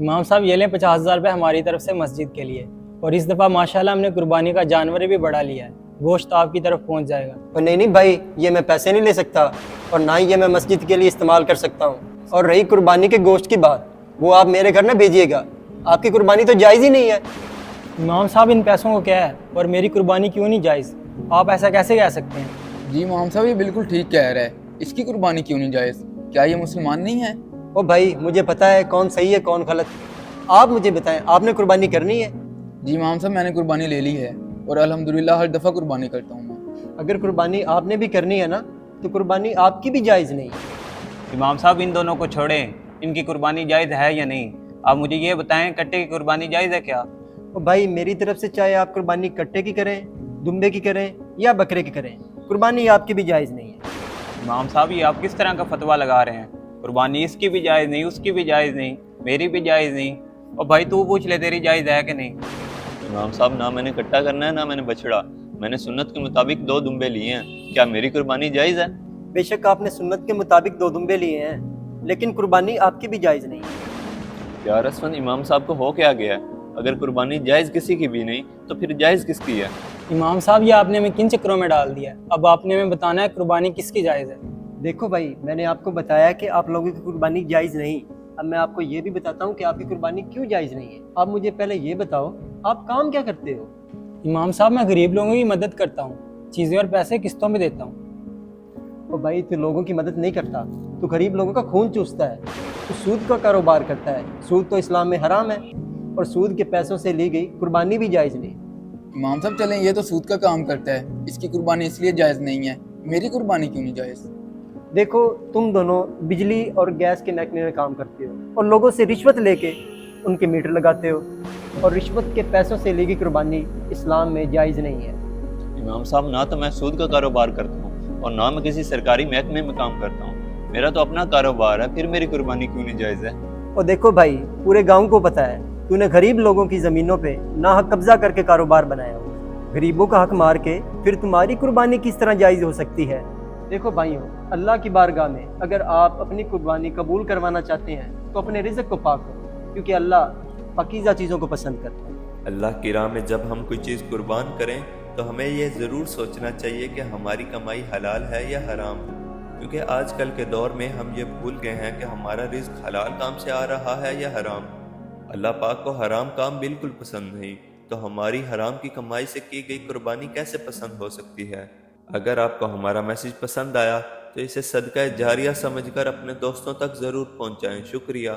امام صاحب یہ لیں 50,000 روپے ہماری طرف سے مسجد کے لیے، اور اس دفعہ ماشاءاللہ ہم نے قربانی کا جانور بھی بڑھا لیا ہے، گوشت آپ کی طرف پہنچ جائے گا۔ اور نہیں بھائی، یہ میں پیسے نہیں لے سکتا، اور نہ ہی یہ میں مسجد کے لیے استعمال کر سکتا ہوں۔ اور رہی قربانی کے گوشت کی بات، وہ آپ میرے گھر نہ بھیجیے گا، آپ کی قربانی تو جائز ہی نہیں ہے۔ امام صاحب ان پیسوں کو کیا ہے اور میری قربانی کیوں نہیں جائز؟ آپ ایسا کیسے کہہ سکتے ہیں؟ جی امام صاحب یہ بالکل ٹھیک کہہ رہا ہے، اس کی قربانی کیوں نہیں جائز؟ کیا یہ مسلمان نہیں ہے؟ او بھائی، مجھے پتا ہے کون صحیح ہے کون غلط، آپ مجھے بتائیں، آپ نے قربانی کرنی ہے؟ جی امام صاحب میں نے قربانی لے لی ہے، اور الحمدللہ ہر دفعہ قربانی کرتا ہوں میں۔ اگر قربانی آپ نے بھی کرنی ہے نا، تو قربانی آپ کی بھی جائز نہیں ہے۔ امام صاحب ان دونوں کو چھوڑیں، ان کی قربانی جائز ہے یا نہیں؟ آپ مجھے یہ بتائیں، کٹے کی قربانی جائز ہے کیا؟ او بھائی، میری طرف سے چاہے آپ قربانی کٹے کی کریں، دمبے کی کریں یا بکرے کی کریں، قربانی آپ کی بھی جائز نہیں ہے۔ امام صاحب یہ آپ کس طرح کا فتویٰ لگا رہے ہیں؟ قربانی اس کی بھی جائز نہیں، اس کی بھی جائز نہیں، میری بھی جائز نہیں، اور بھائی تو پوچھ لے تیری جائز ہے کہ نہیں؟ امام صاحب نہ میں نے کٹا کرنا ہے نہ میں نے بچڑا، میں نے سنت کے مطابق 2 دمبے لیے ہیں، کیا میری قربانی جائز ہے؟ بے شک آپ نے سنت کے مطابق 2 دمبے لیے ہیں، لیکن قربانی آپ کی بھی جائز نہیں ہے۔ یار اسفن، امام صاحب کو ہو کیا گیا ہے؟ اگر قربانی جائز کسی کی بھی نہیں تو پھر جائز کس کی ہے؟ امام صاحب یہ آپ نے ہمیں کن چکروں میں ڈال دیا ہے؟ اب آپ نے ہمیں بتانا ہے قربانی کس کی جائز ہے۔ دیکھو بھائی، میں نے آپ کو بتایا کہ آپ لوگوں کی قربانی جائز نہیں، اب میں آپ کو یہ بھی بتاتا ہوں کہ آپ کی قربانی کیوں جائز نہیں ہے۔ آپ مجھے پہلے یہ بتاؤ، آپ کام کیا کرتے ہو؟ امام صاحب میں غریب لوگوں کی مدد کرتا ہوں، چیزیں اور پیسے قسطوں میں دیتا ہوں۔ اور بھائی، تو لوگوں کی مدد نہیں کرتا، تو غریب لوگوں کا خون چوستا ہے، تو سود کا کاروبار کرتا ہے۔ سود تو اسلام میں حرام ہے، اور سود کے پیسوں سے لی گئی قربانی بھی جائز نہیں۔ امام صاحب چلیں، یہ تو سود کا کام کرتا ہے، اس کی قربانی اس لیے جائز نہیں ہے، میری قربانی کیوں نہیں جائز؟ دیکھو، تم دونوں بجلی اور گیس کے محکمے میں کام کرتے ہو، اور لوگوں سے رشوت لے کے ان کے میٹر لگاتے ہو، اور رشوت کے پیسوں سے لی گئی قربانی اسلام میں جائز نہیں ہے۔ امام صاحب نہ تو میں سود کا کاروبار کرتا ہوں اور نہ میں کسی سرکاری محکمے میں کام کرتا ہوں، میرا تو اپنا کاروبار ہے، پھر میری قربانی کیوں نہیں جائز ہے؟ اور دیکھو بھائی، پورے گاؤں کو پتہ ہے تو نے غریب لوگوں کی زمینوں پہ ناحق قبضہ کر کے کاروبار بنایا ہوا ہے، غریبوں کا حق مار کے پھر تمہاری قربانی کس طرح جائز ہو سکتی ہے؟ دیکھو بھائیوں، اللہ کی بارگاہ میں اگر آپ اپنی قربانی قبول کروانا چاہتے ہیں تو اپنے رزق کو پاک کرو، کیونکہ اللہ پاکیزہ چیزوں کو پسند کرتا ہے۔ اللہ کی راہ میں جب ہم کوئی چیز قربان کریں تو ہمیں یہ ضرور سوچنا چاہیے کہ ہماری کمائی حلال ہے یا حرام، کیونکہ آج کل کے دور میں ہم یہ بھول گئے ہیں کہ ہمارا رزق حلال کام سے آ رہا ہے یا حرام۔ اللہ پاک کو حرام کام بالکل پسند نہیں، تو ہماری حرام کی کمائی سے کی گئی قربانی کیسے پسند ہو سکتی ہے؟ اگر آپ کو ہمارا میسج پسند آیا تو اسے صدقہ جاریہ سمجھ کر اپنے دوستوں تک ضرور پہنچائیں۔ شکریہ۔